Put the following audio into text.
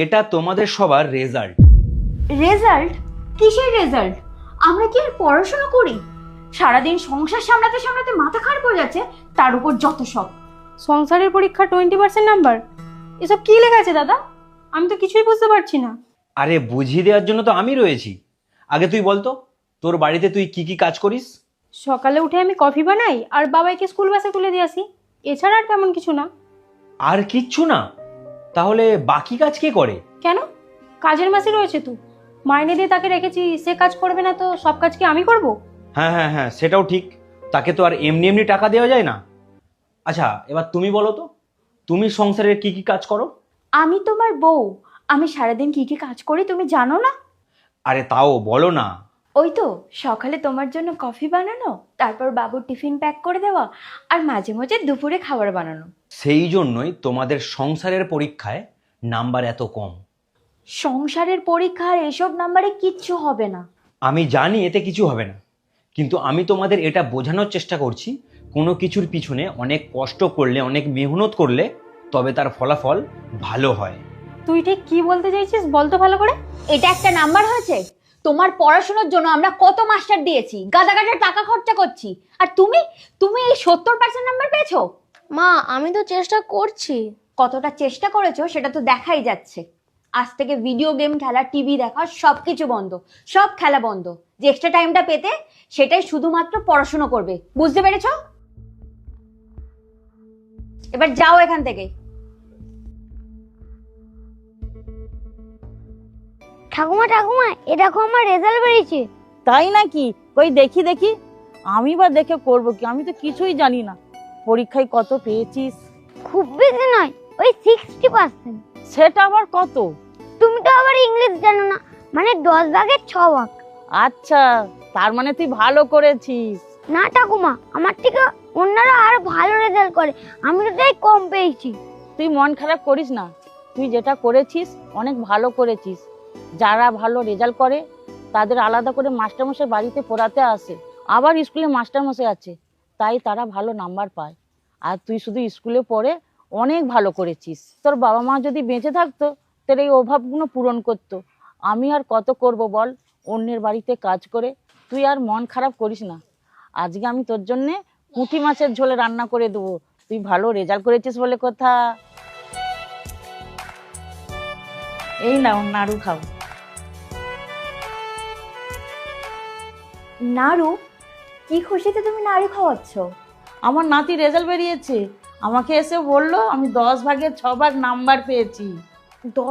এটা তোমাদের সবার রেজাল্ট। রেজাল্ট? কিসের রেজাল্ট? আমরা কি আর পড়াশোনা করি? সারাদিন সংসার সামলাতে সামলাতে মাথা খারাপ হয়ে যাচ্ছে, তার উপর যত সব। সংসারের পরীক্ষা 20% নাম্বার, এসব কি লেখা আছে দাদা? আমি তো কিছুই বুঝতে পারছি না। আরে বুঝিয়ে দেওয়ার জন্য তো আমি রয়েছি। আগে তুই বলতো, তোর বাড়িতে তুই কি কি কাজ করিস? সকালে উঠে আমি কফি বানাই আর বাবাইকে স্কুল বাসে তুলে দিয়ে আসি, এছাড়া আর তেমন কিছু না। আর কিচ্ছু না? তাহলে বাকি কাজ কে করে? কেন? কাজের মাসি রয়েছে তো, মাইনে দিয়ে তাকে রেখেছি, সে কাজ করবে না তো সব কাজ কি আমি করব? হ্যাঁ হ্যাঁ হ্যাঁ, সেটাও ঠিক। তাকে তো আর এমনি এমনি টাকা দেওয়া যায় না। আচ্ছা, এবার তুমি বলো তো, তুমি সংসারের কি কি কাজ করো? আমি তোমার বউ, আমি সারাদিন কি কি কাজ করি তুমি জানো না? আরে তাও বলো না। ওই তো সকালে তোমার জন্য কফি বানানো, তারপর বাবুর টিফিন প্যাক করে দেওয়া, আর মাঝে মাঝে দুপুরে খাবার বানানো। সেই জন্যই তোমাদের সংসারের পরীক্ষায় নাম্বার এত কম। সংসারের পরীক্ষা আর এসব নাম্বারে কিচ্ছু হবে না। আমি জানি এতে কিছু হবে না, কিন্তু আমি তোমাদের এটা বোঝানোর চেষ্টা করছি, কোনো কিছুর পিছনে অনেক কষ্ট করলে, অনেক মেহনত করলে তবে তার ফলাফল ভালো হয়। তুই ঠিক কি বলতে চাইছিস বল তো ভালো করে। এটা একটা নাম্বার হয়েছে? তোমার পড়াশোনার জন্য আমরা কত মাস্টার দিয়েছি, গাদা গাদা টাকা খরচা করছি, আর তুমি তুমি এই 70% নাম্বার পেয়েছো? মা, আমি তো চেষ্টা করছি। কতটা চেষ্টা করেছো সেটা তো দেখাই যাচ্ছে। আজ থেকে ভিডিও গেম খেলা, টিভি দেখা সব কিছু বন্ধ, সব খেলা বন্ধ। যে এক্সট্রা টাইমটা পেতে সেটাই শুধুমাত্র পড়াশোনা করবে, বুঝতে পেরেছো? এবার যাও এখান থেকে। ঠাকুমা ঠাকুমা, এ দেখো আমার রেজাল্ট বেরিয়েছে। তাই নাকি? কই দেখি দেখি। আমি বা দেখে করব কি, আমি তো কিছুই জানি না। পরীক্ষায় কত পেয়েছিস? খুব বেশি নয়, ওই 60%। সেটা আবার কত? তুমি তো আবার ইংলিশ জানো না, মানে 10 ভাগের 6 ভাগ। আচ্ছা, তার মানে তুই ভালো করেছিস। না ঠাকুমা, আমার থেকে অন্যরা আরো ভালো রেজাল্ট করে, আমি তো তাই কম পেয়েছি। তুই মন খারাপ করিস না, তুই যেটা করেছিস অনেক ভালো করেছিস। যারা ভালো রেজাল্ট করে তাদের আলাদা করে মাস্টারমশাই বাড়িতে পড়াতে আসে, আবার স্কুলে মাস্টারমশাই আছে, তাই তারা ভালো নাম্বার পায়। আর তুই শুধু স্কুলে পড়ে অনেক ভালো করেছিস। তোর বাবা মা যদি বেঁচে থাকতো তোর এই অভাবগুলো পূরণ করতো। আমি আর কত করব বল, অন্যের বাড়িতে কাজ করে। তুই আর মন খারাপ করিস না, আজকে আমি তোর জন্যে পুঁটি মাছের ঝোলে রান্না করে দেবো। তুই ভালো রেজাল্ট করেছিস বলে কথা। এই নাও নাড়ু খাও। নাড়ু? কি খুশিতে তুমি নাড়ু খাওয়াচ্ছ? আমার নাতি রেজাল্ট বেরিয়েছে, আমাকে এসে বললো আমি 10 ভাগের 6 ভাগ নাম্বার পেয়েছি। 10